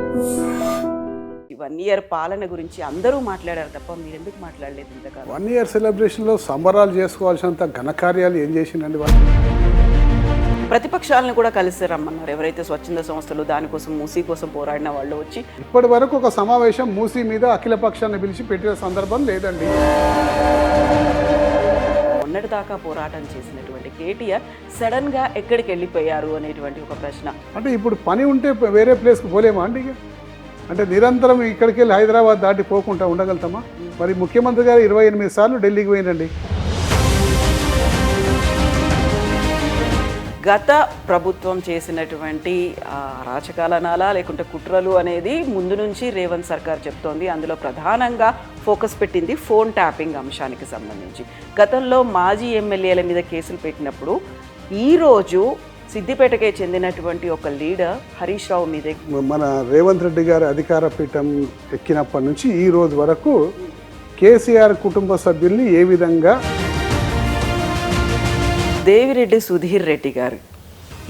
1 year పాలన గురించి అందరూ మాట్లాడారు తప్ప మీరు ఎందుకు మాట్లాడలేదు ఇంతకాలం? 1 ఇయర్ సెలబ్రేషన్లో సంబరాలు చేసుకోవాల్సినంత ఘనకార్యాలు ఏం చేసిందండి వాళ్ళు? ప్రతిపక్షాలను కూడా కలిసి రమ్మన్నారు. ఎవరైతే స్వచ్ఛంద సంస్థలు దానికోసం మూసీ కోసం పోరాడిన వాళ్ళు వచ్చి ఇప్పటి వరకు ఒక సమావేశం మూసీ మీద అఖిల పక్షాన్ని పిలిచి పెట్టిన సందర్భం లేదండి. మొన్నటిదాకా పోరాటం చేసినటువంటి కేటీఆర్ సడన్ గా ఎక్కడికి వెళ్ళిపోయారు అనేటువంటి ఒక ప్రశ్న. అంటే ఇప్పుడు పని ఉంటే వేరే ప్లేస్కి పోలేమా అండి? ఇక అంటే నిరంతరం ఇక్కడికి వెళ్ళి హైదరాబాద్ దాటి పోకుండా ఉండగలుగుతామా? మరి ముఖ్యమంత్రి గారు 28 సార్లు ఢిల్లీకి పోయినండి. గత ప్రభుత్వం చేసినటువంటి అరాచకాలనాలా లేకుంటే కుట్రలు అనేది ముందు నుంచి రేవంత్ సర్కార్ చెప్తోంది. అందులో ప్రధానంగా ఫోకస్ పెట్టింది ఫోన్ ట్యాపింగ్ అంశానికి సంబంధించి. గతంలో మాజీ ఎమ్మెల్యేల మీద కేసులు పెట్టినప్పుడు ఈరోజు సిద్దిపేటకే చెందినటువంటి ఒక లీడర్ హరీష్ రావు మీద మన రేవంత్ రెడ్డి గారి అధికార పీఠం ఎక్కినప్పటి నుంచి ఈ రోజు వరకు కేసీఆర్ కుటుంబ సభ్యుల్ని ఏ విధంగా దేవిరెడ్డి సుధీర్ రెడ్డి గారు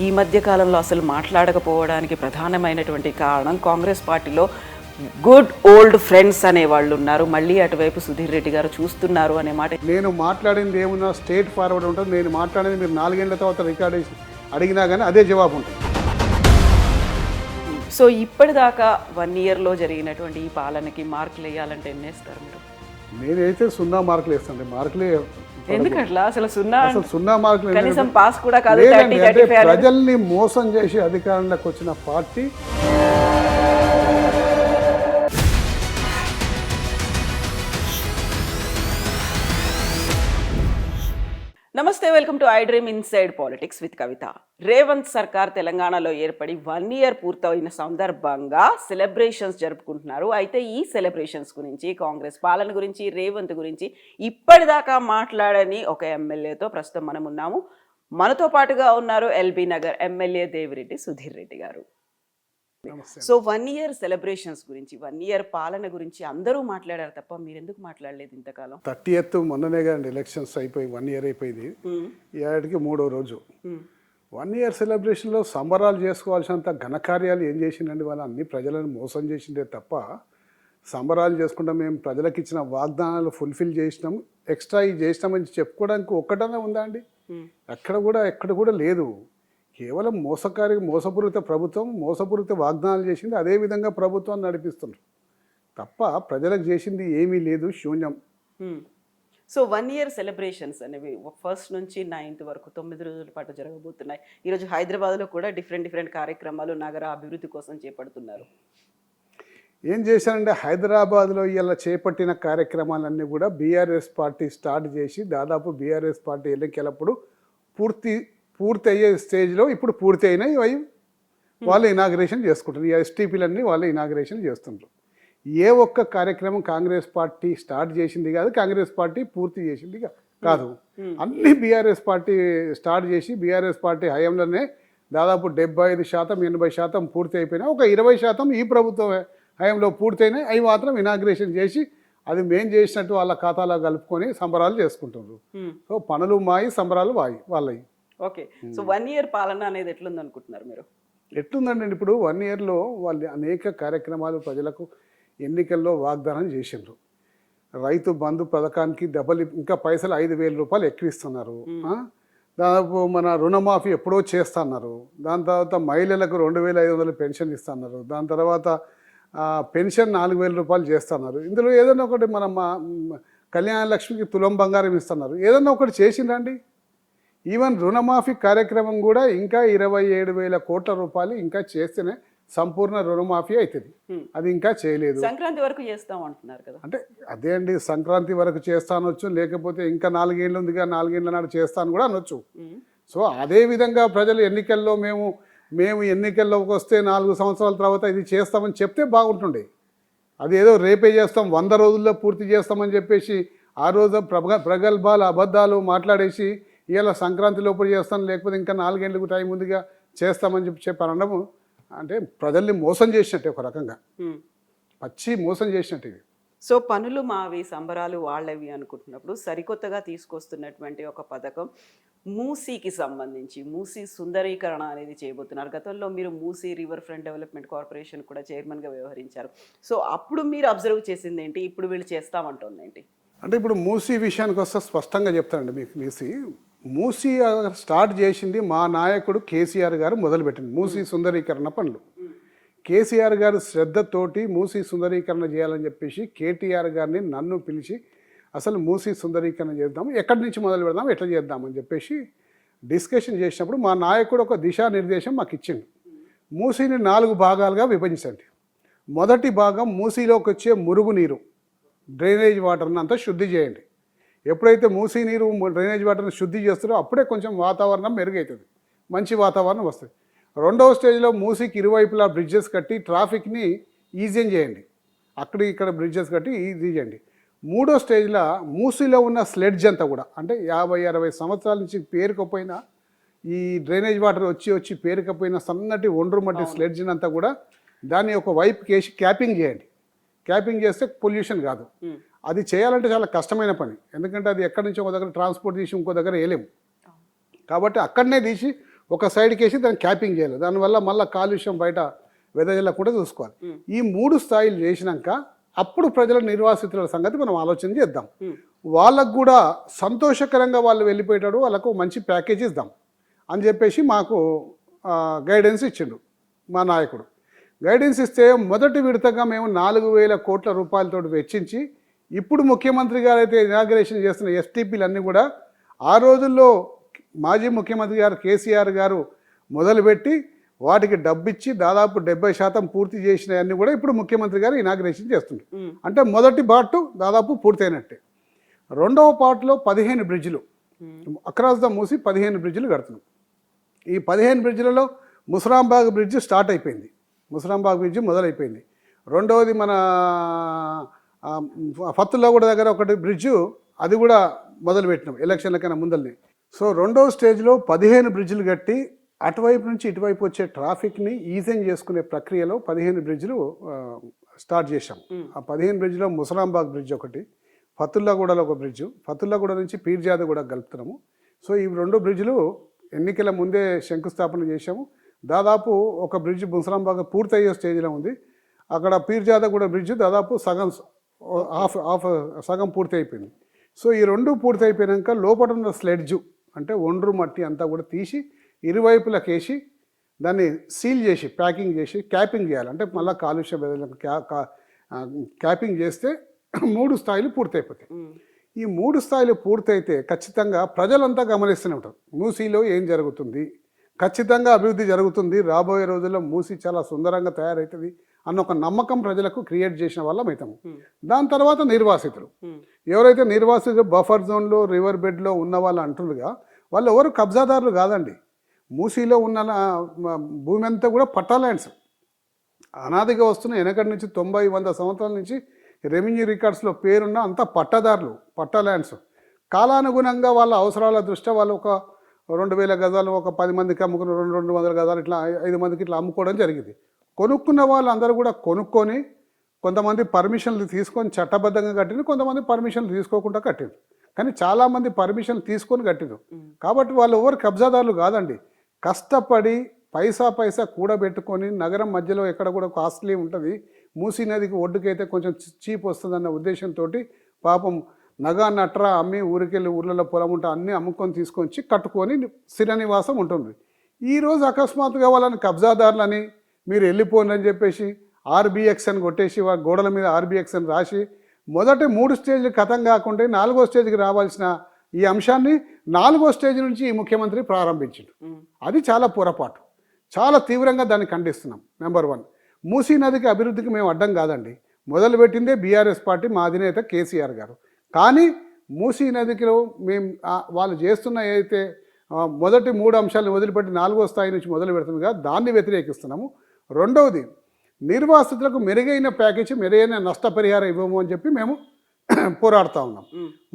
ఈ మధ్య కాలంలో అసలు మాట్లాడకపోవడానికి ప్రధానమైనటువంటి కారణం కాంగ్రెస్ పార్టీలో గుడ్ ఓల్డ్ ఫ్రెండ్స్ అనే వాళ్ళు ఉన్నారు. మళ్ళీ అటువైపు సుధీర్ రెడ్డి గారు చూస్తున్నారు అనే మాట. నేను మాట్లాడింది ఏమున్నా స్ట్రేట్ ఫార్వర్డ్ ఉంటుంది. నేను మాట్లాడింది మీరు 4 ఏళ్ల తర్వాత రికార్డ్ చేసి అడిగినా కానీ అదే జవాబు ఉంటుంది. సో ఇప్పటిదాకా 1 ఇయర్లో జరిగినటువంటి ఈ పాలనకి మార్కులు వేయాలంటే ఎన్ని వేస్తారు మీరు? నేనైతే 0 మార్కులు వేస్తాను. మార్కులే ఎందుకట్లా? అసలు 0 మార్కులు కనీసం పాస్ కూడా కాదు. అంటే ప్రజల్ని మోసం చేసి అధికారంలోకి వచ్చిన పార్టీ. నమస్తే, welcome to iDream inside politics with Kavitha. Revanth సర్కార్ తెలంగాణలో ఏర్పడి 1 ఇయర్ పూర్తయిన సందర్భంగా సెలబ్రేషన్స్ జరుపుకుంటున్నారు. అయితే ఈ సెలబ్రేషన్స్ గురించి, కాంగ్రెస్ పాలన గురించి, రేవంత్ గురించి ఇప్పటిదాకా మాట్లాడని ఒక ఎమ్మెల్యేతో ప్రస్తుతం మనం ఉన్నాము. మనతో పాటుగా ఉన్నారు ఎల్బీ నగర్ ఎమ్మెల్యే దేవిరెడ్డి సుధీర్ రెడ్డి గారు. సో 1 ఇయర్ సెలబ్రేషన్స్ గురించి, 1 ఇయర్ పాలన గురించి అందరూ మాట్లాడారు తప్ప మీరు ఎందుకు మాట్లాడలేదు ఇంతకాలం? 30th మొన్ననే కదండి ఎలక్షన్స్ అయిపోయి 1 ఇయర్ అయిపోయింది. ఏడాదికి 3వ రోజు. 1 ఇయర్ సెలబ్రేషన్లో సంబరాలు చేసుకోవాల్సినంత ఘనకార్యాలు ఏం చేసిందండి వాళ్ళు? అన్ని ప్రజలను మోసం చేసిందే తప్ప సంబరాలు చేసుకుంటాం, మేము ప్రజలకు ఇచ్చిన వాగ్దానాలు ఫుల్ఫిల్ చేసినాం, ఎక్స్ట్రా ఇది చేసినామని చెప్పుకోవడానికి ఒక్కటనే ఉందా అండి? ఎక్కడ కూడా లేదు. కేవలం మోసపూరిత ప్రభుత్వం, మోసపూరిత వాగ్దానాలు చేసింది. అదేవిధంగా ప్రభుత్వాన్ని నడిపిస్తున్నారు తప్ప ప్రజలకు చేసింది ఏమీ లేదు, శూన్యం. సో 1 ఇయర్ సెలబ్రేషన్స్ అనేవి 1st నుంచి 9th వరకు 9 రోజుల పాటు జరగబోతున్నాయి. ఈరోజు హైదరాబాద్లో కూడా డిఫరెంట్ కార్యక్రమాలు నగర అభివృద్ధి కోసం చేపడుతున్నారు. ఏం చేశారంటే హైదరాబాద్లో ఇలా చేపట్టిన కార్యక్రమాలన్నీ కూడా బీఆర్ఎస్ పార్టీ స్టార్ట్ చేసి దాదాపు బీఆర్ఎస్ పార్టీ ఎన్నికలప్పుడు పూర్తి అయ్యే స్టేజ్లో ఇప్పుడు పూర్తి అయినాయి. వాళ్ళు ఇనాగ్రేషన్ చేసుకుంటారు. ఈ ఎస్టీపీలన్నీ వాళ్ళు ఇనాగ్రేషన్ చేస్తుంటారు. ఏ ఒక్క కార్యక్రమం కాంగ్రెస్ పార్టీ స్టార్ట్ చేసింది కాదు, కాంగ్రెస్ పార్టీ పూర్తి చేసింది కాదు. అన్ని బీఆర్ఎస్ పార్టీ స్టార్ట్ చేసి బీఆర్ఎస్ పార్టీ హయాంలోనే దాదాపు 75% 80% పూర్తి అయిపోయినాయి. ఒక 20% ఈ ప్రభుత్వం హయాంలో పూర్తయినాయి. అవి మాత్రం ఇనాగ్రేషన్ చేసి అది మేం చేసినట్టు వాళ్ళ ఖాతాలో కలుపుకొని సంబరాలు చేసుకుంటున్నారు. సో పనులు మాయి, సంబరాలు వాళ్ళవి. ఓకే. సో 1 ఇయర్ పాలన అనేది ఎట్లుంది అనుకుంటున్నారు మీరు? ఎట్లుందండి? ఇప్పుడు 1 ఇయర్లో వాళ్ళు అనేక కార్యక్రమాలు ప్రజలకు ఎన్నికల్లో వాగ్దానం చేసిండ్రు. రైతు బంధు పథకానికి ఇంకా పైసలు 5,000 రూపాయలు ఎక్కువ ఇస్తున్నారు. దాదాపు మన రుణమాఫీ ఎప్పుడో చేస్తున్నారు. దాని తర్వాత మహిళలకు 2,500 పెన్షన్ ఇస్తున్నారు. దాని తర్వాత పెన్షన్ 4,000 రూపాయలు చేస్తున్నారు. ఇందులో ఏదైనా ఒకటి మన కళ్యాణ లక్ష్మికి తులం బంగారం ఇస్తున్నారు. ఏదైనా ఒకటి చేసిందండి? ఈవెన్ రుణమాఫీ కార్యక్రమం కూడా ఇంకా 27,000 కోట్ల రూపాయలు ఇంకా చేస్తేనే సంపూర్ణ రుణమాఫీ అవుతుంది. అది ఇంకా చేయలేదు. సంక్రాంతి వరకు చేస్తాం అంటున్నారు కదా. అంటే అదే అండి, సంక్రాంతి వరకు చేస్తానొచ్చు, లేకపోతే ఇంకా 4 ఏళ్ళు ఉందిగా 4 ఏళ్ళ నాడు చేస్తాను కూడా అనొచ్చు. సో అదే విధంగా ప్రజలు ఎన్నికల్లో మేము ఎన్నికల్లోకి వస్తే 4 సంవత్సరాల తర్వాత ఇది చేస్తామని చెప్తే బాగుంటుండే. అది ఏదో రేపే చేస్తాం, 100 రోజుల్లో పూర్తి చేస్తామని చెప్పేసి ఆ రోజు ప్రగల్భాలు అబద్ధాలు మాట్లాడేసి ఇలా సంక్రాంతి లోపల చేస్తాను, లేకపోతే ఇంకా 4 ఏళ్ళకు టైం ఉందిగా చేస్తామని చెప్పారనడం అంటే ప్రజల్ని మోసం చేసినట్టే, ఒక రకంగా పచ్చి మోసం చేసినట్టు. సో పనులు మావి, సంబరాలు వాళ్ళవి అనుకుంటున్నప్పుడు సరికొత్తగా తీసుకొస్తున్నటువంటి ఒక పథకం మూసీకి సంబంధించి మూసీ సుందరీకరణ అనేది చేయబోతున్నారు. గతంలో మీరు Musi river front development corporation కూడా చైర్మన్గా వ్యవహరించారు. సో అప్పుడు మీరు అబ్జర్వ్ చేసింది ఏంటి? ఇప్పుడు వీళ్ళు చేస్తామంటుంది ఏంటి? అంటే ఇప్పుడు మూసీ విషయానికి వస్తే స్పష్టంగా చెప్తానండి మీకు. మూసీ స్టార్ట్ చేసింది మా నాయకుడు కేసీఆర్ గారు మొదలుపెట్టింది మూసీ సుందరీకరణ పనులు. కేసీఆర్ గారు శ్రద్ధతోటి మూసీ సుందరీకరణ చేయాలని చెప్పేసి కేటీఆర్ గారిని నన్ను పిలిచి అసలు మూసీ సుందరీకరణ చేద్దాం, ఎక్కడి నుంచి మొదలు పెడదాం, ఎట్లా చేద్దామని చెప్పేసి డిస్కషన్ చేసినప్పుడు మా నాయకుడు ఒక దిశానిర్దేశం మాకు ఇచ్చిండు. మూసీని 4 భాగాలుగా విభజించండి. మొదటి భాగం మూసీలోకి వచ్చే మురుగునీరు డ్రైనేజ్ వాటర్ని అంతా శుద్ధి చేయండి. ఎప్పుడైతే మూసీ నీరు డ్రైనేజ్ వాటర్ని శుద్ధి చేస్తారో అప్పుడే కొంచెం వాతావరణం మెరుగవుతుంది, మంచి వాతావరణం వస్తుంది. రెండవ స్టేజ్లో మూసీకి ఇరువైపులా బ్రిడ్జెస్ కట్టి ట్రాఫిక్ని ఈజీ చేయండి, అక్కడ ఇక్కడ బ్రిడ్జెస్ కట్టి ఈజీ చేయండి. మూడో స్టేజ్లో మూసీలో ఉన్న స్లెడ్జ్ అంతా కూడా అంటే 50-60 సంవత్సరాల నుంచి పేరుకపోయిన ఈ డ్రైనేజ్ వాటర్ వచ్చి పేరుకపోయిన సన్నటి ఒండ్రు మట్టి స్లెడ్జ్ని అంతా కూడా దాన్ని ఒక వైపుకి వేసి క్యాపింగ్ చేయండి. క్యాపింగ్ చేస్తే పొల్యూషన్ కాదు. అది చేయాలంటే చాలా కష్టమైన పని, ఎందుకంటే అది ఎక్కడి నుంచి ఒక దగ్గర ట్రాన్స్పోర్ట్ చేసి ఇంకో దగ్గర వేయలేము. కాబట్టి అక్కడనే తీసి ఒక సైడ్కి వేసి దాన్ని క్యాపింగ్ చేయాలి. దానివల్ల మళ్ళీ కాలుష్యం బయట వెదజల్లకుండా చూసుకోవాలి. ఈ 3 స్థాయిలు చేసినాక అప్పుడు ప్రజల నిర్వాసితుల సంగతి మనం ఆలోచన చేద్దాం. వాళ్ళకు కూడా సంతోషకరంగా వాళ్ళు వెళ్ళిపోయేటాడు, వాళ్ళకు మంచి ప్యాకేజ్ ఇద్దాం అని చెప్పేసి మాకు గైడెన్స్ ఇచ్చిండు మా నాయకుడు. గైడెన్స్ ఇస్తే మొదటి విడతగా మేము 4,000 కోట్ల రూపాయలతో వెచ్చించి ఇప్పుడు ముఖ్యమంత్రి గారు అయితే ఇనాగ్రేషన్ చేస్తున్న ఎస్టీపీలు అన్నీ కూడా ఆ రోజుల్లో మాజీ ముఖ్యమంత్రి గారు కేసీఆర్ గారు మొదలుపెట్టి వాటికి డబ్బిచ్చి దాదాపు 70% పూర్తి చేసినవన్నీ కూడా ఇప్పుడు ముఖ్యమంత్రి గారు ఇనాగ్రేషన్ చేస్తున్నారు. అంటే మొదటి పార్ట్ దాదాపు పూర్తయినట్టే. రెండవ పార్ట్లో 15 బ్రిడ్జిలు అక్రాస్ ద మూసి 15 బ్రిడ్జిలు కడుతున్నాం. ఈ 15 బ్రిడ్జిలలో ముసరాంబాగ్ బ్రిడ్జ్ స్టార్ట్ అయిపోయింది, ముసరాంబాగ్ బ్రిడ్జ్ మొదలైపోయింది. రెండవది మన ఫత్తుల్లాగూడ దగ్గర ఒకటి బ్రిడ్జు, అది కూడా మొదలుపెట్టినాం ఎలక్షన్ల కన్నా ముందల్ని. సో రెండవ స్టేజ్లో 15 బ్రిడ్జిలు కట్టి అటువైపు నుంచి ఇటువైపు వచ్చే ట్రాఫిక్ని ఈజీ చేసుకునే ప్రక్రియలో 15 బ్రిడ్జిలు స్టార్ట్ చేశాం. ఆ 15 బ్రిడ్జ్లో ముసరాంబాగ్ బ్రిడ్జ్ ఒకటి, ఫతుల్లాగూడలో ఒక బ్రిడ్జు, ఫతుల్లాగూడ నుంచి పీర్జాద కూడా కలుపుతున్నాము. సో ఈ 2 బ్రిడ్జిలు ఎన్నికల ముందే శంకుస్థాపన చేశాము. దాదాపు ఒక బ్రిడ్జ్ ముసరాంబాగ్ పూర్తయ్యే స్టేజ్లో ఉంది. అక్కడ పీర్జాద కూడా బ్రిడ్జ్ దాదాపు సగం పూర్తి అయిపోయింది. సో ఈ 2 పూర్తి అయిపోయాక లోపల ఉన్న స్లెడ్జు అంటే ఒండ్రు మట్టి అంతా కూడా తీసి ఇరువైపులకు వేసి దాన్ని సీల్ చేసి ప్యాకింగ్ చేసి క్యాపింగ్ చేయాలి. అంటే మళ్ళీ కాలుష్య క్యాపింగ్ చేస్తే 3 స్థాయిలు పూర్తయిపోతాయి. ఈ 3 స్థాయిలు పూర్తయితే ఖచ్చితంగా ప్రజలంతా గమనిస్తూనే ఉంటారు మూసీలో ఏం జరుగుతుంది, ఖచ్చితంగా అభివృద్ధి జరుగుతుంది, రాబోయే రోజుల్లో మూసీ చాలా సుందరంగా తయారవుతుంది అన్న ఒక నమ్మకం ప్రజలకు క్రియేట్ చేసిన వాళ్ళం అవుతాము. దాని తర్వాత నిర్వాసితులు ఎవరైతే నిర్వాసితులు బఫర్ జోన్లో రివర్ బెడ్లో ఉన్న వాళ్ళు అంటున్నారుగా, వాళ్ళు ఎవరు కబ్జాదారులు కాదండి. మూసీలో ఉన్న భూమి అంతా కూడా పట్టా ల్యాండ్స్, అనాదిగా వస్తున్న వెనకటి నుంచి 90-100 సంవత్సరాల నుంచి రెవెన్యూ రికార్డ్స్లో పేరున్న అంతా పట్టాదారులు, పట్టా ల్యాండ్స్. కాలానుగుణంగా వాళ్ళ అవసరాల దృష్ట్యా వాళ్ళు ఒక 2,000 గజాలు ఒక 10 మందికి అమ్ముకుని 200 గజాలు ఇట్లా 5 మందికి ఇట్లా అమ్ముకోవడం జరిగింది. కొనుక్కున్న వాళ్ళందరూ కూడా కొనుక్కొని కొంతమంది పర్మిషన్లు తీసుకొని చట్టబద్ధంగా కట్టిన, కొంతమంది పర్మిషన్లు తీసుకోకుండా కట్టిరు. కానీ చాలామంది పర్మిషన్లు తీసుకొని కట్టిరు. కాబట్టి వాళ్ళు ఎవరు కబ్జాదారులు కాదండి. కష్టపడి పైసా కూడబెట్టుకొని నగరం మధ్యలో ఎక్కడ కూడా కాస్ట్లీ ఉంటుంది, మూసీ నదికి ఒడ్డుకైతే కొంచెం చీప్ వస్తుందన్న ఉద్దేశంతో పాపం నగా నట్రా అమ్మి ఊరికెళ్ళి ఊర్లలో పొలం ఉంటే అన్నీ అమ్ముకొని తీసుకొచ్చి కట్టుకొని స్థిర నివాసం ఉంటుంది. ఈరోజు అకస్మాత్తుగా వాళ్ళని కబ్జాదారులని మీరు వెళ్ళిపోండి అని చెప్పేసి ఆర్బిఎక్స్ అని కొట్టేసి వాళ్ళ గోడల మీద ఆర్బిఎక్స్ అని రాసి మొదటి 3 స్టేజ్లు కథం కాకుండా 4వ స్టేజ్కి రావాల్సిన ఈ అంశాన్ని 4వ స్టేజ్ నుంచి ఈ ముఖ్యమంత్రి ప్రారంభించాడు. అది చాలా పొరపాటు, చాలా తీవ్రంగా దాన్ని ఖండిస్తున్నాం. నెంబర్ 1, మూసీ నదికి అభివృద్ధికి మేము అడ్డం కాదండి. మొదలుపెట్టిందే బీఆర్ఎస్ పార్టీ, మా అధినేత కేసీఆర్ గారు. కానీ మూసీ నదిలో మేము వాళ్ళు చేస్తున్న ఏదైతే మొదటి 3 అంశాలను వదిలిపెట్టి 4వ స్థాయి నుంచి మొదలు పెడుతుందిగా దాన్ని వ్యతిరేకిస్తున్నాము. రెండవది, నిర్వాసితులకు మెరుగైన ప్యాకేజీ, మెరుగైన నష్టపరిహారం ఇవ్వము అని చెప్పి మేము పోరాడుతూ ఉన్నాం.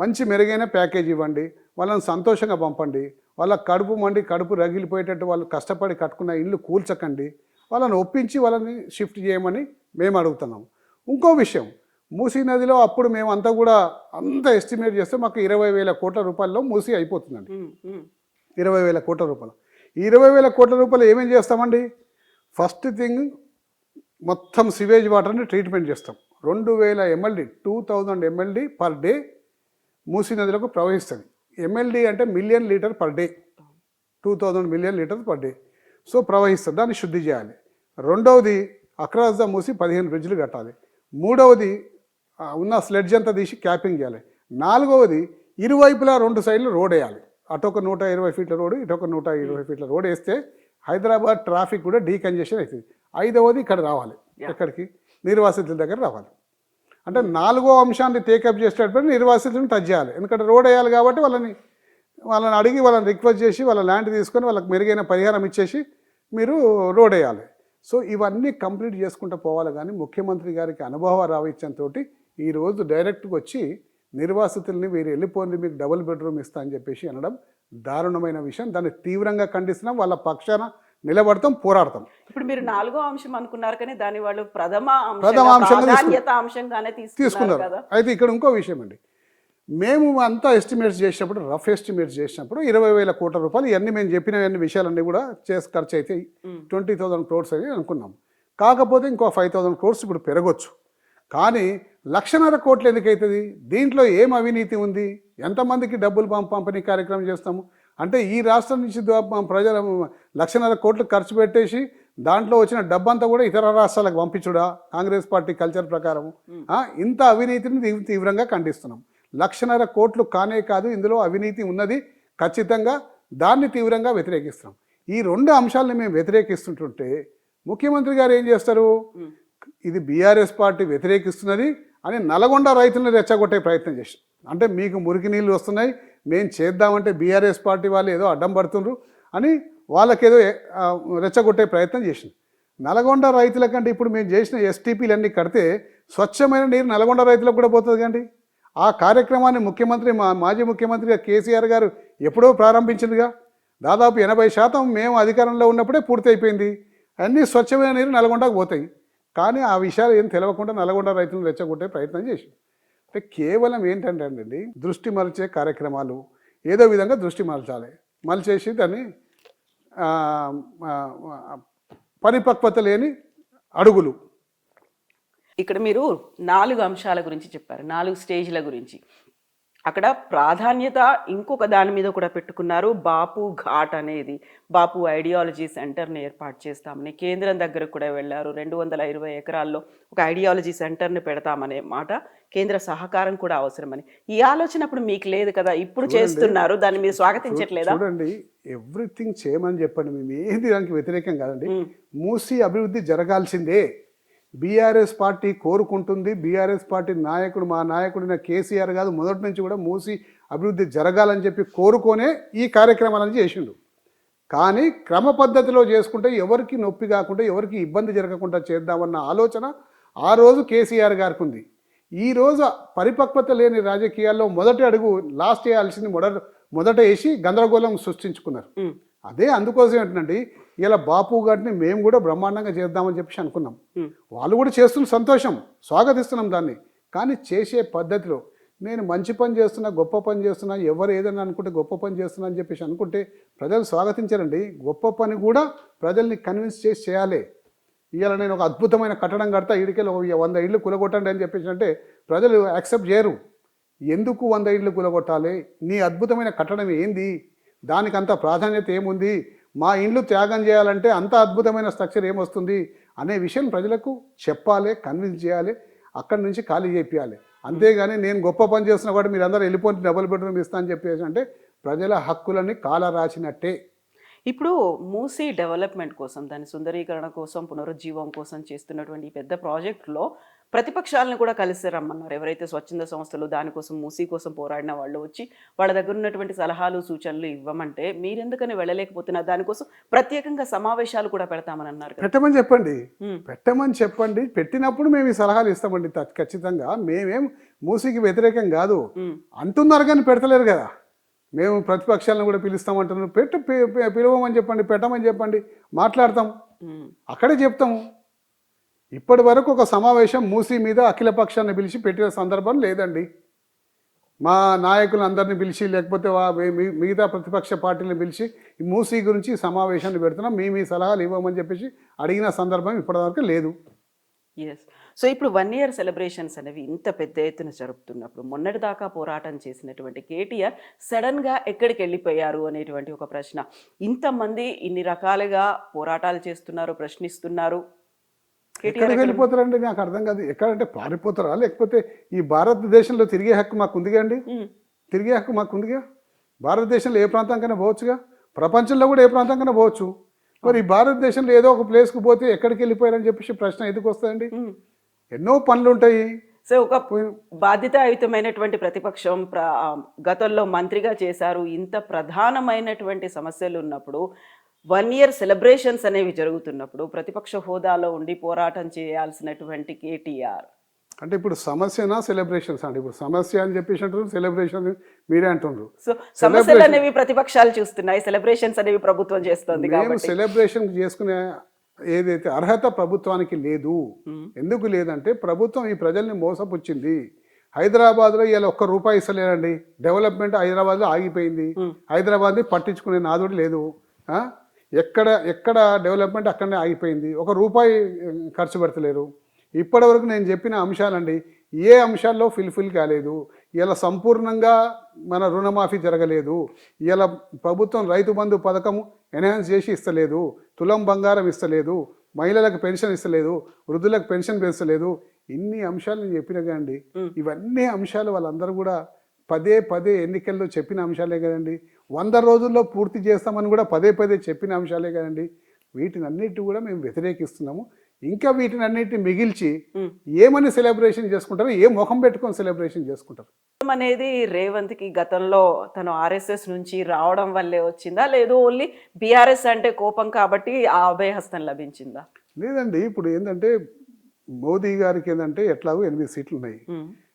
మంచి మెరుగైన ప్యాకేజీ ఇవ్వండి, వాళ్ళని సంతోషంగా పంపండి, వాళ్ళ కడుపు రగిలిపోయేటట్టు వాళ్ళు కష్టపడి కట్టుకున్న ఇల్లు కూల్చకండి, వాళ్ళని ఒప్పించి వాళ్ళని షిఫ్ట్ చేయమని మేము అడుగుతున్నాము. ఇంకో విషయం, మూసీ నదిలో అప్పుడు మేము అంతా ఎస్టిమేట్ చేస్తే మాకు 20,000 కోట్ల రూపాయల్లో మూసీ అయిపోతుందండి. 20,000 కోట్ల రూపాయలు. ఈ 20,000 కోట్ల రూపాయలు ఏమేం చేస్తామండి? ఫస్ట్ థింగ్ మొత్తం సివేజ్ వాటర్ని ట్రీట్మెంట్ చేస్తాం. 2,000 MLD 2,000 MLD per day Musi నదిలోకి ప్రవహిస్తుంది. MLD అంటే million litre per day, 2,000 million litres per day. So ప్రవహిస్తుంది, దాన్ని శుద్ధి చేయాలి. రెండవది అక్రాస్ ద మూసి 15 బ్రిడ్జ్లు కట్టాలి. మూడవది ఉన్న స్లెడ్జ్ అంతా తీసి క్యాపింగ్ చేయాలి. నాలుగవది ఇరువైపులా 2 సైడ్లు రోడ్ వేయాలి. అటొక 120 ఫీట్ల రోడ్డు, ఇటొక 120 ఫీట్ల రోడ్ వేస్తే హైదరాబాద్ ట్రాఫిక్ కూడా డీకంజెషన్ అవుతుంది. ఐదవది ఇక్కడ రావాలి, ఎక్కడికి? నిర్వాసితుల దగ్గర రావాలి. అంటే 4వ అంశాన్ని టేకప్ చేసేటప్పుడు నిర్వాసితులను టచ్ చేయాలి. ఎందుకంటే రోడ్ వేయాలి కాబట్టి వాళ్ళని అడిగి వాళ్ళని రిక్వెస్ట్ చేసి వాళ్ళ ల్యాండ్ తీసుకొని వాళ్ళకి మెరుగైన పరిహారం ఇచ్చేసి మీరు రోడ్ వేయాలి. సో ఇవన్నీ కంప్లీట్ చేసుకుంటూ పోవాలి. కానీ ముఖ్యమంత్రి గారికి అనుభవ రావిత్యంతో ఈరోజు డైరెక్ట్గా వచ్చి నిర్వాసితుల్ని మీరు వెళ్ళిపోండి, మీకు డబుల్ బెడ్రూమ్ ఇస్తా అని చెప్పేసి అనడం దారుణమైన విషయం. దాన్ని తీవ్రంగా ఖండిస్తున్నాం. వాళ్ళ పక్షాన నిలబడతాం, పోరాడతాం. ఇప్పుడు మీరు 4వ అంశం అనుకున్నారు కానీ దాన్ని వాళ్ళు ప్రథమ అంశంగానే తీసుకున్నారు కదా. అయితే ఇక్కడ ఇంకో విషయం అండి, మేము అంతా ఎస్టిమేట్స్ చేసినప్పుడు, రఫ్ ఎస్టిమేట్స్ చేసినప్పుడు 20,000 కోట్ల రూపాయలు ఇవన్నీ మేము చెప్పిన విషయాలన్నీ కూడా చేసి ఖర్చు అయితే 20,000 crores అని అనుకున్నాం. కాకపోతే ఇంకో 5,000 crores ఇప్పుడు పెరగొచ్చు. కానీ 1,50,000 కోట్లు ఎందుకు అవుతుంది? దీంట్లో ఏం అవినీతి ఉంది? ఎంతమందికి డబ్బులు పంపిణీ కార్యక్రమం చేస్తాము? అంటే ఈ రాష్ట్రం నుంచి ప్రజల 1,50,000 కోట్లు ఖర్చు పెట్టేసి దాంట్లో వచ్చిన డబ్బంతా కూడా ఇతర రాష్ట్రాలకు పంపించుడా? కాంగ్రెస్ పార్టీ కల్చర్ ప్రకారం ఇంత అవినీతిని తీవ్రంగా ఖండిస్తున్నాం. 1,50,000 కోట్లు కానే కాదు, ఇందులో అవినీతి ఉన్నది ఖచ్చితంగా. దాన్ని తీవ్రంగా వ్యతిరేకిస్తున్నాం. ఈ 2 అంశాలను మేము వ్యతిరేకిస్తుంటుంటే ముఖ్యమంత్రి గారు ఏం చేస్తారు? ఇది బీఆర్ఎస్ పార్టీ వ్యతిరేకిస్తున్నది అని నల్గొండ రైతులను రెచ్చగొట్టే ప్రయత్నం చేసి, అంటే మీకు మురికి నీళ్ళు వస్తున్నాయి, మేము చేద్దామంటే బీఆర్ఎస్ పార్టీ వాళ్ళు ఏదో అడ్డం పడుతుండ్రు అని వాళ్ళకేదో రెచ్చగొట్టే ప్రయత్నం చేసింది. నల్గొండ రైతుల కంటే ఇప్పుడు మేము చేసిన ఎస్టీపీలు అన్నీ కడితే స్వచ్ఛమైన నీరు నల్గొండ రైతులకు కూడా పోతుంది కండి. ఆ కార్యక్రమాన్ని మాజీ ముఖ్యమంత్రిగా కేసీఆర్ గారు ఎప్పుడో ప్రారంభించిందిగా. దాదాపు 80% మేము అధికారంలో ఉన్నప్పుడే పూర్తి అయిపోయింది. అన్నీ స్వచ్ఛమైన నీరు నల్గొండకు పోతాయి. కానీ ఆ విషయాలు ఏం తెలవకుండా నల్గొండ రైతులను రెచ్చగొట్టే ప్రయత్నం చేసి, అంటే కేవలం ఏంటంటే అండి దృష్టి మరల్చే కార్యక్రమాలు, ఏదో విధంగా దృష్టి మరల్చేసి దాన్ని పరిపక్వత లేని అడుగులు. ఇక్కడ మీరు 4 అంశాల గురించి చెప్పారు, 4 స్టేజ్ల గురించి. అక్కడ ప్రాధాన్యత ఇంకొక దాని మీద కూడా పెట్టుకున్నారు. బాపు ఘాట్ అనేది, బాపు ఐడియాలజీ సెంటర్ని ఏర్పాటు చేస్తామని కేంద్రం దగ్గరకు కూడా వెళ్ళారు. 220 ఎకరాల్లో ఒక ఐడియాలజీ సెంటర్ని పెడతామనే మాట, కేంద్ర సహకారం కూడా అవసరమని. ఈ ఆలోచన అప్పుడు మీకు లేదు కదా, ఇప్పుడు చేస్తున్నారు, దాన్ని మీరు స్వాగతించట్లేదా? చూడండి, ఎవ్రీథింగ్ చేయమని చెప్పండి, మేము ఏంది దానికి వ్యతిరేకం కాదండి. మూసీ అభివృద్ధి జరగాల్సిందే, బీఆర్ఎస్ పార్టీ కోరుకుంటుంది. బీఆర్ఎస్ పార్టీ నాయకుడు, మా నాయకుడిన కేసీఆర్ కాదు, మొదటి నుంచి కూడా మూసి అభివృద్ధి జరగాలని చెప్పి కోరుకొనే ఈ కార్యక్రమాలను చేసిండు. కానీ క్రమ పద్ధతిలో చేసుకుంటే ఎవరికి నొప్పి కాకుండా, ఎవరికి ఇబ్బంది జరగకుండా చేద్దామన్న ఆలోచన ఆ రోజు కేసీఆర్ గారికి ఉంది. ఈరోజు పరిపక్వత లేని రాజకీయాల్లో మొదటి అడుగు లాస్ట్ వేయాల్సింది మొదట వేసి గందరగోళం సృష్టించుకున్నారు. అదే అందుకోసం ఏంటంటే ఇలా బాపు గారిని మేము కూడా బ్రహ్మాండంగా చేద్దామని చెప్పేసి అనుకున్నాం. వాళ్ళు కూడా చేస్తున్న సంతోషం, స్వాగతిస్తున్నాం దాన్ని. కానీ చేసే పద్ధతిలో, నేను మంచి పని చేస్తున్నా, గొప్ప పని చేస్తున్నా, ఎవరు ఏదైనా అనుకుంటే గొప్ప పని చేస్తున్నా అని చెప్పేసి అనుకుంటే ప్రజలు స్వాగతించారండి. గొప్ప పని కూడా ప్రజల్ని కన్విన్స్ చేసి చేయాలి. ఇవాళ నేను ఒక అద్భుతమైన కట్టడం కడతా, ఇడికెళ్ళి 100 ఇళ్ళు కూలగొట్టండి అని చెప్పేసి అంటే ప్రజలు యాక్సెప్ట్ చేయరు. ఎందుకు 100 ఇళ్ళు కూలగొట్టాలి? నీ అద్భుతమైన కట్టడం ఏంది? దానికి అంత ప్రాధాన్యత ఏముంది? మా ఇండ్లు త్యాగం చేయాలంటే అంత అద్భుతమైన స్ట్రక్చర్ ఏమొస్తుంది అనే విషయం ప్రజలకు చెప్పాలి, కన్విన్స్ చేయాలి, అక్కడి నుంచి ఖాళీ చేయాలి. అంతేగాని నేను గొప్ప పని చేస్తున్నా కూడా మీరు అందరూ వెళ్ళిపోతే డబుల్ బెడ్రూమ్ ఇస్తా అని చెప్పేసి అంటే ప్రజల హక్కులని కాల రాసినట్టే. ఇప్పుడు మూసీ డెవలప్మెంట్ కోసం, దాని సుందరీకరణ కోసం, పునరుజ్జీవం కోసం చేస్తున్నటువంటి పెద్ద ప్రాజెక్టులో ప్రతిపక్షాలను కూడా కలిసి రమ్మన్నారు. ఎవరైతే స్వచ్ఛంద సంస్థలు దానికోసం, మూసీ కోసం పోరాడిన వాళ్ళు వచ్చి వాళ్ళ దగ్గర ఉన్నటువంటి సలహాలు సూచనలు ఇవ్వమంటే మీరెందుకని వెళ్ళలేకపోతున్నారు? దానికోసం ప్రత్యేకంగా సమావేశాలు కూడా పెడతామని అన్నారు. పెట్టమని చెప్పండి. పెట్టినప్పుడు మేము ఈ సలహాలు ఇస్తామండి ఖచ్చితంగా. మేమేం మూసీకి వ్యతిరేకం కాదు అంటున్నారు, కానీ పెడతలేరు కదా. మేము ప్రతిపక్షాలను కూడా పిలుస్తామంటున్నాం. పిలవమని చెప్పండి, పెట్టమని చెప్పండి, మాట్లాడతాం, అక్కడే చెప్తాము. ఇప్పటి వరకు ఒక సమావేశం మూసీ మీద అఖిల పక్షాన్ని పిలిచి పెట్టిన సందర్భం లేదండి. మా నాయకులు అందరిని పిలిచి లేకపోతే మిగతా ప్రతిపక్ష పార్టీలను పిలిచి ఈ మూసీ గురించి సమావేశాన్ని పెడుతున్నాం, మీ సలహాలు ఇవ్వమని చెప్పేసి అడిగిన సందర్భం ఇప్పటివరకు లేదు. ఎస్. సో ఇప్పుడు 1 ఇయర్ సెలబ్రేషన్స్ అనేవి ఇంత పెద్ద ఎత్తున జరుపుతున్నప్పుడు మొన్నటిదాకా పోరాటం చేసినటువంటి కేటీఆర్ సడన్గా ఎక్కడికి వెళ్ళిపోయారు అనేటువంటి ఒక ప్రశ్న. ఇంతమంది ఇన్ని రకాలుగా పోరాటాలు చేస్తున్నారు, ప్రశ్నిస్తున్నారు. ఎక్కడికి వెళ్ళిపోతారండి నాకు అర్థం కాదు. ఎక్కడంటే పారిపోతారా, లేకపోతే ఈ భారతదేశంలో తిరిగే హక్కు మాకు ఉందిగా అండి? తిరిగే హక్కు మాకు ఉందిగా. భారతదేశంలో ఏ ప్రాంతానికైనా పోవచ్చుగా, ప్రపంచంలో కూడా ఏ ప్రాంతానికైనా పోవచ్చు. మరి ఈ భారతదేశంలో ఏదో ఒక ప్లేస్కి పోతే ఎక్కడికి వెళ్ళిపోయారని చెప్పేసి ప్రశ్న ఎందుకు వస్తుందండి? ఎన్నో పనులు ఉంటాయి. సో ఒక బాధ్యతాయుతమైనటువంటి ప్రతిపక్షం గతంలో మంత్రిగా చేశారు. ఇంత ప్రధానమైనటువంటి సమస్యలు ఉన్నప్పుడు 1 ఇయర్ సెలబ్రేషన్స్ అనేవి జరుగుతున్నప్పుడు ప్రతిపక్ష హోదాలో ఉండి పోరాటం చేయాల్సినటువంటి కేటీఆర్ అంటే ఇప్పుడు సమస్యనా సెలబ్రేషన్స్ అండి? ఇప్పుడు సమస్య అని చెప్పేసి అంటారు, సెలబ్రేషన్ మీరే అంటున్నారు. సో సమస్యలు అనేవి ప్రతిపక్షాలు చూస్తున్నాయి, సెలబ్రేషన్స్ అనేవి ప్రభుత్వం చేస్తుంది. మేము సెలబ్రేషన్ చేసుకునే ఏదైతే అర్హత ప్రభుత్వానికి లేదు. ఎందుకు లేదంటే ప్రభుత్వం ఈ ప్రజల్ని మోసపుచ్చింది. హైదరాబాద్లో ఇలా ఒక్క రూపాయి ఇస్తలేరండి. డెవలప్మెంట్ హైదరాబాద్లో ఆగిపోయింది. హైదరాబాద్ని పట్టించుకునే నాదుడు లేదు. ఎక్కడ డెవలప్మెంట్ అక్కడనే ఆగిపోయింది. ఒక రూపాయి ఖర్చు పెడతలేరు. ఇప్పటివరకు నేను చెప్పిన అంశాలండి ఏ అంశాల్లో ఫుల్ఫిల్ కాలేదు. ఇలా సంపూర్ణంగా మన రుణమాఫీ జరగలేదు. ఇలా ప్రభుత్వం రైతు బంధు పథకం ఎన్హాన్స్ చేసి ఇస్తలేదు, తులం బంగారం ఇస్తలేదు, మహిళలకు పెన్షన్ ఇస్తలేదు, వృద్ధులకు పెన్షన్ పెంచలేదు. ఇన్ని అంశాలు నేను చెప్పినగా అండి. ఇవన్నీ అంశాలు వాళ్ళందరూ కూడా పదే ఎన్నికల్లో చెప్పిన అంశాలే కదండి. 100 రోజుల్లో పూర్తి చేస్తామని కూడా పదే చెప్పిన అంశాలే కదండి. వీటిని అన్నిటి కూడా మేము వ్యతిరేకిస్తున్నాము. ఇంకా వీటిని అన్నిటిని మిగిల్చి ఏమని సెలబ్రేషన్ చేసుకుంటారు, ఏ ముఖం పెట్టుకొని సెలబ్రేషన్ చేసుకుంటారు అనేది రేవంత్కి గతంలో తను ఆర్ఎస్ఎస్ నుంచి రావడం వల్లే వచ్చిందా, లేదు ఓన్లీ బీఆర్ఎస్ అంటే కోపం కాబట్టి ఆ అభయహస్తం లభించిందా? లేదండి. ఇప్పుడు ఏంటంటే మోదీ గారికి ఏంటంటే ఎట్లాగో 8 సీట్లు ఉన్నాయి.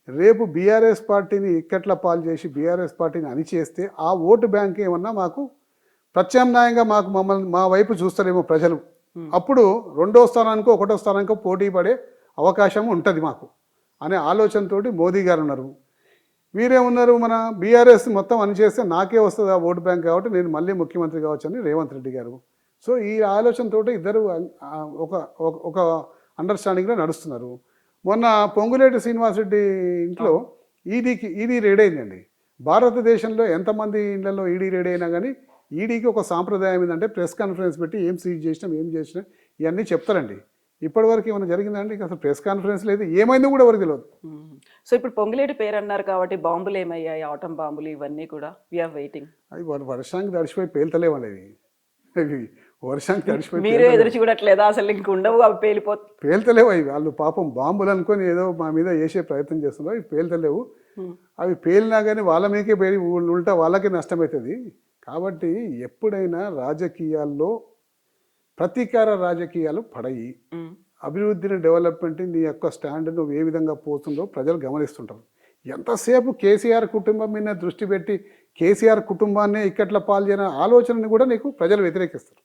రేపు బీఆర్ఎస్ పార్టీని ఇక్కట్ల పాలు చేసి బీఆర్ఎస్ పార్టీని అణిచేస్తే ఆ ఓటు బ్యాంక్ ఏమన్నా మాకు ప్రత్యామ్నాయంగా మా వైపు చూస్తారేమో ప్రజలు. అప్పుడు 2వ స్థానానికో 1వ స్థానానికో పోటీ పడే అవకాశం ఉంటుంది మాకు అనే ఆలోచనతోటి మోదీ గారు ఉన్నారు. వీరేమున్నారు, మన బీఆర్ఎస్ మొత్తం అణిచేస్తే నాకే వస్తుంది ఆ ఓటు బ్యాంక్ కాబట్టి నేను మళ్ళీ ముఖ్యమంత్రి కావచ్చు అని రేవంత్ రెడ్డి గారు. సో ఈ ఆలోచనతో ఇద్దరు ఒక అండర్స్టాండింగ్లో నడుస్తున్నారు. మొన్న పొంగులేటి శ్రీనివాసరెడ్డి ఇంట్లో ఈడీ రేడ్ అయిందండి. భారతదేశంలో ఎంతమంది ఇళ్లలో ఈడీ రేడ్ అయినా కానీ ఈడీకి ఒక సాంప్రదాయం ఏంటంటే ప్రెస్ కాన్ఫరెన్స్ పెట్టి ఏం సీజ్ చేసినాం ఏం చేసినాం ఇవన్నీ చెప్తారండి. ఇప్పటివరకు ఏమైనా జరిగిందండి? అసలు ప్రెస్ కాన్ఫరెన్స్ లేదు, ఏమైందో కూడా ఎవరికి తెలియదు. సో ఇప్పుడు పొంగులేటి పేరు అన్నారు కాబట్టి బాంబులు ఏమయ్యాయి, ఆటం బాంబులు ఇవన్నీ కూడా వీఆర్ వెయిటింగ్. అవి వర్షానికి తడిచిపోయి పేలుతలేవండి. అవి వర్షానికి తడిచిపోయి మీరు ఎదురు చూడట్లేదా? అసలు ఇంక ఉండవు, అవి పేలుతలేవు. అవి వాళ్ళు పాపం బాంబులు అనుకొని ఏదో మా మీద వేసే ప్రయత్నం చేస్తున్నారు. అవి పేలుతలేవు. అవి పేలినా కానీ వాళ్ళ మీకే పేలి ఉల్టా వాళ్ళకే నష్టమవుతుంది. కాబట్టి ఎప్పుడైనా రాజకీయాల్లో ప్రతీకార రాజకీయాలు పడయి. అభివృద్ధిని, డెవలప్మెంట్, నీ యొక్క స్టాండ్ నువ్వు ఏ విధంగా పోతుందో ప్రజలు గమనిస్తుంటారు. ఎంతసేపు కేసీఆర్ కుటుంబం మీద దృష్టి పెట్టి కేసీఆర్ కుటుంబాన్నే ఇక్కట్ల పాలు చేయని ఆలోచనని కూడా నీకు ప్రజలు వ్యతిరేకిస్తారు.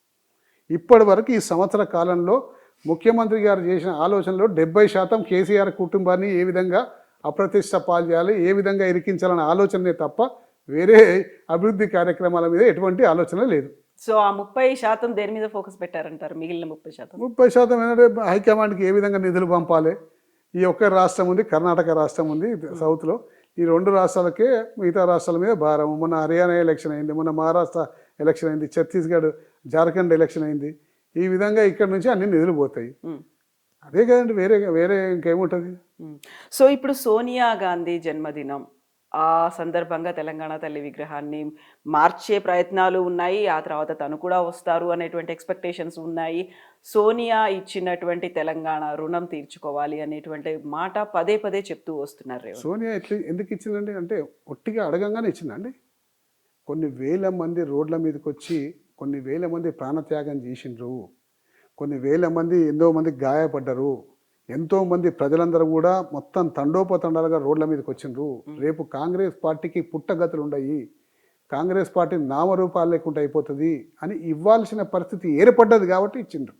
ఇప్పటి వరకు ఈ సంవత్సర కాలంలో ముఖ్యమంత్రి గారు చేసిన ఆలోచనలో 70% కేసీఆర్ కుటుంబాన్ని ఏ విధంగా అప్రతిష్ట పాలు చేయాలి, ఏ విధంగా ఇరికించాలనే ఆలోచనే తప్ప వేరే అభివృద్ధి కార్యక్రమాల మీద ఎటువంటి ఆలోచన లేదు. సో ఆ 30% దేని మీద ఫోకస్ పెట్టారంటారు? మిగిలిన 30% ఏంటంటే హైకమాండ్కి ఏ విధంగా నిధులు పంపాలి. ఈ ఒక్క రాష్ట్రం ఉంది, కర్ణాటక రాష్ట్రం ఉంది సౌత్లో. ఈ 2 రాష్ట్రాలకే మిగతా రాష్ట్రాల మీద భారం. మొన్న హర్యానా ఎలక్షన్ అయింది, మొన్న మహారాష్ట్ర ఎలక్షన్ అయింది, ఛత్తీస్గఢ్, జార్ఖండ్ ఎలక్షన్ అయింది. ఈ విధంగా ఇక్కడ నుంచి అన్ని నిధులు పోతాయి. అదే కదండి, వేరే ఇంకేముంటుంది. సో ఇప్పుడు సోనియా గాంధీ జన్మదినం ఆ సందర్భంగా తెలంగాణ తల్లి విగ్రహాన్ని మార్చే ప్రయత్నాలు ఉన్నాయి. ఆ తర్వాత తను కూడా వస్తారు అనేటువంటి ఎక్స్పెక్టేషన్స్ ఉన్నాయి. సోనియా ఇచ్చినటువంటి తెలంగాణ రుణం తీర్చుకోవాలి అనేటువంటి మాట పదే చెప్తూ వస్తున్నారు. సోనియా ఎందుకు ఇచ్చిందండి అంటే ఒట్టిగా అడగంగానే ఇచ్చిందండి. కొన్ని వేల మంది రోడ్ల మీదకి వచ్చి కొన్ని వేల మంది ప్రాణత్యాగం చేసిండ్రు, కొన్ని వేల మంది ఎంతో మంది గాయపడ్డరు, ఎంతోమంది ప్రజలందరూ కూడా మొత్తం తండోపతండాలుగా రోడ్ల మీదకి వచ్చిండ్రు. రేపు కాంగ్రెస్ పార్టీకి పుట్టగతులు ఉన్నాయి, కాంగ్రెస్ పార్టీ నామరూపాలు లేకుండా అయిపోతుంది అని ఇవ్వాల్సిన పరిస్థితి ఏర్పడ్డది కాబట్టి ఇచ్చిండ్రు.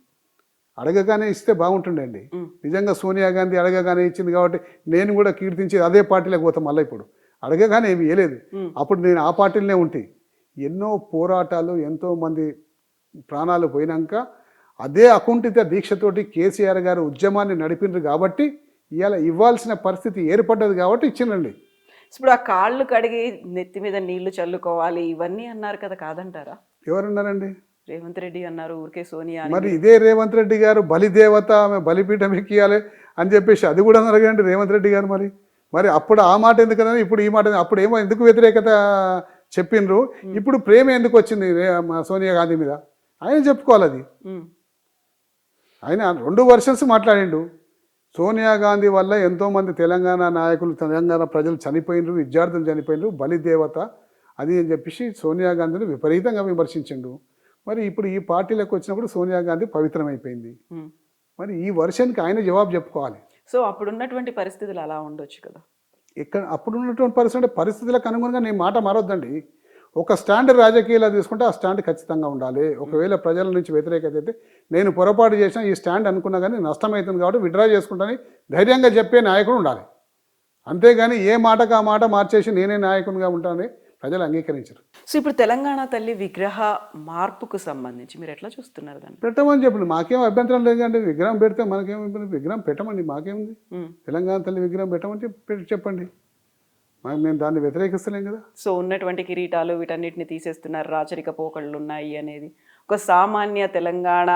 అడగగానే ఇస్తే బాగుంటుండండి. నిజంగా సోనియా గాంధీ అడగగానే ఇచ్చింది కాబట్టి నేను కూడా కీర్తించి అదే పార్టీలోకి పోతాం. మళ్ళీ ఇప్పుడు అడగగానే ఏమి ఇవ్వలేదు. అప్పుడు నేను ఆ పార్టీలోనే ఉంటే ఎన్నో పోరాటాలు, ఎంతోమంది ప్రాణాలు పోయినాక అదే అకుంఠిత దీక్షతోటి కేసీఆర్ గారు ఉద్యమాన్ని నడిపినారు కాబట్టి ఇవాళ ఇవ్వాల్సిన పరిస్థితి ఏర్పడ్డది కాబట్టి ఇచ్చిందండి. ఇప్పుడు ఆ కాళ్ళు కడిగి నెత్తి మీద నీళ్లు చల్లుకోవాలి ఇవన్నీ అన్నారు కదా, కాదంటారా? ఎవరన్నారండి? రేవంత్ రెడ్డి అన్నారు, ఊరికే సోనియా అని. మరి ఇదే రేవంత్ రెడ్డి గారు బలిదేవత, ఆమె బలిపీఠం ఎక్కియాలి అని చెప్పేసి అది కూడా అన్నారు కదండి రేవంత్ రెడ్డి గారు. మరి అప్పుడు ఆ మాట ఎందుకన్నా ఇప్పుడు ఈ మాట, అప్పుడు ఏమో ఎందుకు వ్యతిరేకత చెప్పిండ్రు, ఇప్పుడు ప్రేమ ఎందుకు వచ్చింది సోనియా గాంధీ మీద? ఆయన చెప్పుకోవాలి అది. ఆయన 2 వర్షన్స్ మాట్లాడిండు. సోనియా గాంధీ వల్ల ఎంతోమంది తెలంగాణ నాయకులు, తెలంగాణ ప్రజలు చనిపోయినరు, విద్యార్థులు చనిపోయినరు, బలిదేవత అది అని చెప్పేసి సోనియా గాంధీని విపరీతంగా విమర్శించిండు. మరి ఇప్పుడు ఈ పార్టీలకు వచ్చినప్పుడు సోనియా గాంధీ పవిత్రమైపోయింది. మరి ఈ వర్షన్కి ఆయన జవాబు చెప్పుకోవాలి. సో అప్పుడున్నటువంటి పరిస్థితులు అలా ఉండొచ్చు కదా. అప్పుడు ఉన్నటువంటి పరిస్థితులకు అనుగుణంగా నేను మాట మారొద్దండి. ఒక స్టాండ్ రాజకీయాలు తీసుకుంటే ఆ స్టాండ్ ఖచ్చితంగా ఉండాలి. ఒకవేళ ప్రజల నుంచి వ్యతిరేకత అయితే నేను పొరపాటు చేసినా ఈ స్టాండ్ అనుకున్నా కానీ నష్టమవుతుంది కాబట్టి విడ్రా చేసుకుంటానని ధైర్యంగా చెప్పే నాయకుడు ఉండాలి. అంతేగాని ఏ మాటకు ఆ మాట మార్చేసి నేనే నాయకునిగా ఉంటానని ప్రజలు అంగీకరించరు. సో ఇప్పుడు తెలంగాణ తల్లి విగ్రహ మార్పుకు సంబంధించి మీరు ఎట్లా చూస్తున్నారు దాన్ని? పెట్టమని చెప్పండి, మాకేం అభ్యంతరం లేదండి. విగ్రహం పెడితే మనకేం విగ్రహం పెట్టమండి, మాకేముంది. తెలంగాణ తల్లి విగ్రహం పెట్టమని చెప్పండి, మేము దాన్ని వ్యతిరేకిస్తలేం కదా. సో ఉన్నటువంటి కిరీటాలు వీటన్నిటిని తీసేస్తున్నారు, రాచరిక పోకళ్ళు ఉన్నాయి అనేది ఒక సామాన్య తెలంగాణ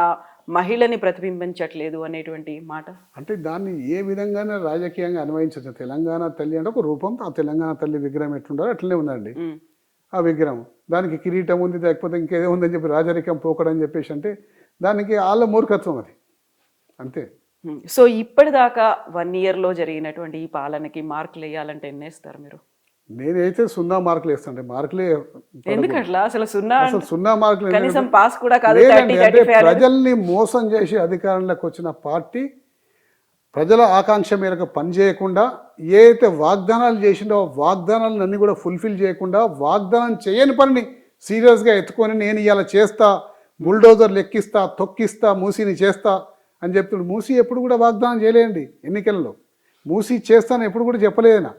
మహిళని ప్రతిబింబించట్లేదు అనేటువంటి మాట. అంటే దాన్ని ఏ విధంగానే రాజకీయంగా అన్వయించవచ్చు. తెలంగాణ తల్లి అంటే ఒక రూపం, ఆ తెలంగాణ తల్లి విగ్రహం ఎట్లుండాలో అట్లనే ఉందండి ఆ విగ్రహం. దానికి కిరీటం ఉంది, లేకపోతే ఇంకేదో ఉందని చెప్పి రాజరికం పోకడని చెప్పేసి అంటే దానికి వాళ్ళ మూర్ఖత్వం అది, అంతే. సో ఇప్పటిదాకా 1 ఇయర్లో జరిగినటువంటి ఈ పాలనకి మార్కులు వేయాలంటే ఎన్ని వేస్తారు మీరు? నేనైతే 0 మార్కులు వేస్తాను. మార్కులే ఎందుకట్లా? అసలు 0 మార్కులు కనీసం పాస్ కూడా కాదు. అంటే ప్రజల్ని మోసం చేసి అధికారంలోకి వచ్చిన పార్టీ ప్రజల ఆకాంక్ష మేరకు పనిచేయకుండా ఏ అయితే వాగ్దానాలు చేసిండో వాగ్దానాలను అన్ని కూడా ఫుల్ఫిల్ చేయకుండా వాగ్దానం చేయని పనిని సీరియస్గా ఎత్తుకొని నేను ఇలా చేస్తా, బుల్డోజర్లు ఎక్కిస్తా, తొక్కిస్తా, మూసీని చేస్తా అని చెప్తున్నాడు. మూసీ ఎప్పుడు కూడా వాగ్దానం చేయలేదండి. ఎన్నికల్లో మూసీ చేస్తాను ఎప్పుడు కూడా చెప్పలేదనా.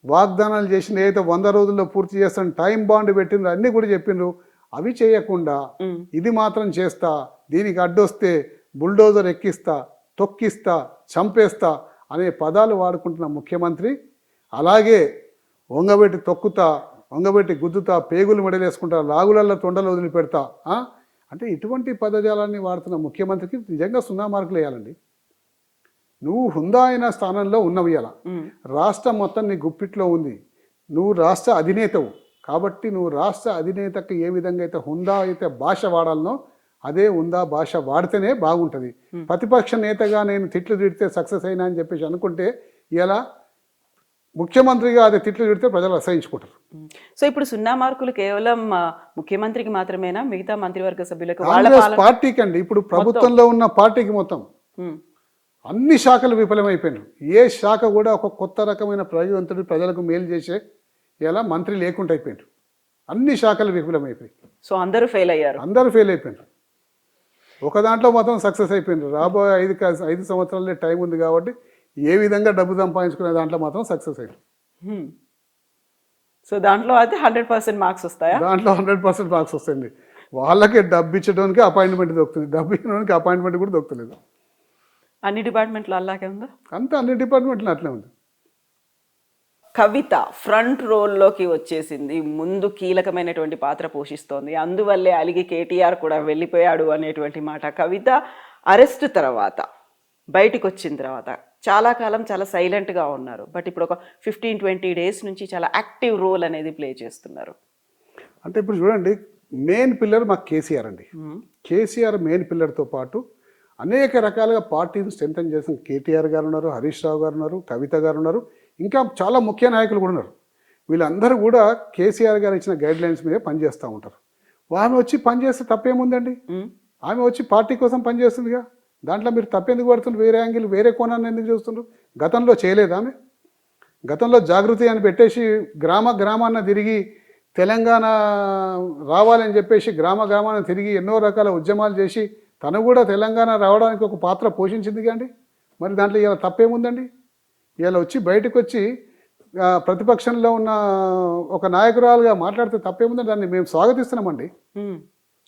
వాగ్దానాలు చేసిన ఏదైతే 100 రోజుల్లో పూర్తి చేస్తాను, టైం బాండ్ పెట్టిండ్రు, అన్నీ కూడా చెప్పిండ్రు. అవి చేయకుండా ఇది మాత్రం చేస్తా, దీనికి అడ్డొస్తే బుల్డోజర్ ఎక్కిస్తా, తొక్కిస్తా, చంపేస్తా అనే పదాలు వాడుకుంటున్న ముఖ్యమంత్రి, అలాగే వంగబెట్టి తొక్కుతా, వంగబెట్టి గుద్దుతా, పేగులు మెడలేసుకుంటా, లాగులల్లో తొండలు వదిలిపెడతా అంటే ఇటువంటి పదజాలాన్ని వాడుతున్న ముఖ్యమంత్రికి నిజంగా 0 మార్కులు వేయాలండి. నువ్వు హుందా అయిన స్థానంలో ఉన్నవి. అలా రాష్ట్రం మొత్తం నీ గుప్పిట్లో ఉంది. నువ్వు రాష్ట్ర అధినేతవు కాబట్టి నువ్వు రాష్ట్ర అధినేతకు ఏ విధంగా అయితే హుందా అయితే భాష వాడాలనో అదే హుందా భాష వాడితేనే బాగుంటుంది. ప్రతిపక్ష నేతగా నేను తిట్లు తిడితే సక్సెస్ అయినా అని చెప్పేసి అనుకుంటే ఇలా ముఖ్యమంత్రిగా అదే తిట్లు తిడితే ప్రజలు అసహించుకుంటారు. సో ఇప్పుడు 0 మార్కులు కేవలం ముఖ్యమంత్రికి మాత్రమేనా, మిగతా మంత్రివర్గ సభ్యులకు? పార్టీకి అండి. ఇప్పుడు ప్రభుత్వంలో ఉన్న పార్టీకి మొత్తం అన్ని శాఖలు విఫలమైపోయినారు. ఏ శాఖ కూడా ఒక కొత్త రకమైన ప్రయోజనతుడు ప్రజలకు మేలు చేసే ఇలా మంత్రి లేకుండా అయిపోయినారు. అన్ని శాఖలు విఫలమైపోయి. సో అందరూ ఫెయిల్ అయ్యారు. అందరూ ఫెయిల్ అయిపోయినారు. ఒక దాంట్లో మాత్రం సక్సెస్ అయిపోయినారు. రాబోయే 5 సంవత్సరాలే టైం ఉంది కాబట్టి ఏ విధంగా డబ్బు సంపాదించుకునే దాంట్లో మాత్రం సక్సెస్ అయ్యారు. సో దాంట్లో అయితే 100% మార్క్స్ వస్తాయా? దాంట్లో 100% మార్క్స్ వస్తాయండి. వాళ్ళకి డబ్బు ఇచ్చడానికి అపాయింట్మెంట్ దొరుకుతుంది, డబ్బు ఇచ్చడానికి అపాయింట్మెంట్ కూడా దొరుకుతలేదు. అన్ని డిపార్ట్మెంట్లు అలాగే ఉందా? అంతా అన్ని డిపార్ట్మెంట్లు అట్లే ఉంది. కవిత ఫ్రంట్ రోల్లోకి వచ్చేసింది, ముందు కీలకమైనటువంటి పాత్ర పోషిస్తోంది, అందువల్లే అలిగి కేటీఆర్ కూడా వెళ్ళిపోయాడు అనేటువంటి మాట. కవిత అరెస్ట్ తర్వాత బయటకు వచ్చిన తర్వాత చాలా కాలం చాలా సైలెంట్గా ఉన్నారు. బట్ ఇప్పుడు ఒక 15-20 డేస్ నుంచి చాలా యాక్టివ్ రోల్ అనేది ప్లే చేస్తున్నారు. అంటే ఇప్పుడు చూడండి, మెయిన్ పిల్లర్ మాకు కేసీఆర్ అండి. కేసీఆర్ మెయిన్ పిల్లర్తో పాటు అనేక రకాలుగా పార్టీని స్ట్రెంథన్ చేసిన కేటీఆర్ గారు ఉన్నారు, హరీష్ రావు గారు ఉన్నారు, కవిత గారు ఉన్నారు, ఇంకా చాలా ముఖ్య నాయకులు కూడా ఉన్నారు. వీళ్ళందరూ కూడా కేసీఆర్ గారు ఇచ్చిన గైడ్లైన్స్ మీదే పనిచేస్తూ ఉంటారు. ఆమె వచ్చి పనిచేస్తే తప్పేముందండి? ఆమె వచ్చి పార్టీ కోసం పనిచేస్తుందిగా, దాంట్లో మీరు తప్పెందుకు పడుతుండ్రు? వేరే యాంగిల్, వేరే కోణాన్ని ఎందుకు చూస్తుండ్రు? గతంలో చేయలేదు ఆమె? గతంలో జాగృతి అని పెట్టేసి గ్రామాన్న తిరిగి తెలంగాణ రావాలని చెప్పేసి గ్రామాన్ని తిరిగి ఎన్నో రకాల ఉద్యమాలు చేసి తను కూడా తెలంగాణ రావడానికి ఒక పాత్ర పోషించింది కండి. మరి దాంట్లో ఇలా తప్పేముందండి? ఇలా వచ్చి బయటకు వచ్చి ప్రతిపక్షంలో ఉన్న ఒక నాయకురాలుగా మాట్లాడితే తప్పేముందని దాన్ని మేము స్వాగతిస్తున్నామండి. ఉమ్,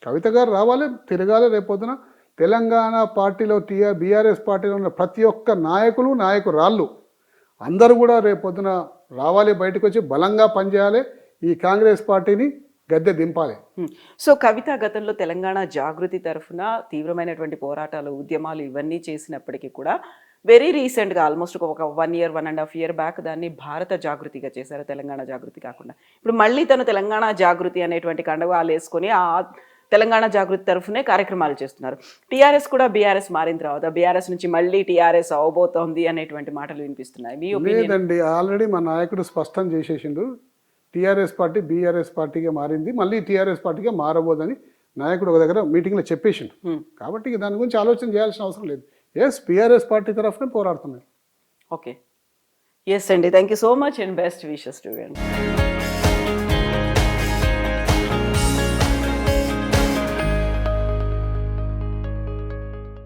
కవిత గారు రావాలి, తిరగాలి. రేపొద్దున తెలంగాణ పార్టీలో బీఆర్ఎస్ పార్టీలో ఉన్న ప్రతి ఒక్క నాయకురాళ్ళు అందరూ కూడా రేపొద్దున రావాలి, బయటకు వచ్చి బలంగా పనిచేయాలి, ఈ కాంగ్రెస్ పార్టీని గద్దె దింపాలి. సో కవిత గతంలో తెలంగాణ జాగృతి తరఫున తీవ్రమైనటువంటి పోరాటాలు, ఉద్యమాలు ఇవన్నీ చేసినప్పటికీ కూడా వెరీ రీసెంట్గా ఆల్మోస్ట్ ఒక 1 year 1.5 year బ్యాక్ దాన్ని భారత జాగృతిగా చేశారు, తెలంగాణ జాగృతి కాకుండా. ఇప్పుడు మళ్ళీ తను తెలంగాణ జాగృతి అనేటువంటి కండువాలు వేసుకొని ఆ తెలంగాణ జాగృతి తరఫునే కార్యక్రమాలు చేస్తున్నారు. టీఆర్ఎస్ కూడా బీఆర్ఎస్ మారిన తర్వాత బీఆర్ఎస్ నుంచి మళ్ళీ టీఆర్ఎస్ అవబోతోంది అనేటువంటి మాటలు వినిపిస్తున్నాయి. మీ ఒపీనియన్? లేదండి, ఆల్రెడీ మా నాయకుడు స్పష్టం చేసేసిండు. టీఆర్ఎస్ పార్టీ బీఆర్ఎస్ పార్టీగా మారింది, మళ్ళీ టీఆర్ఎస్ పార్టీగా మారబోదని నాయకుడు ఒక దగ్గర మీటింగ్లో చెప్పేసిండు. కాబట్టి ఇక దాని గురించి ఆలోచన చేయాల్సిన అవసరం లేదు. బీఆర్ఎస్ పార్టీ తరఫున పోరాడుతున్నారు. ఓకే, ఎస్ అండి, thank you so much and best wishes to you.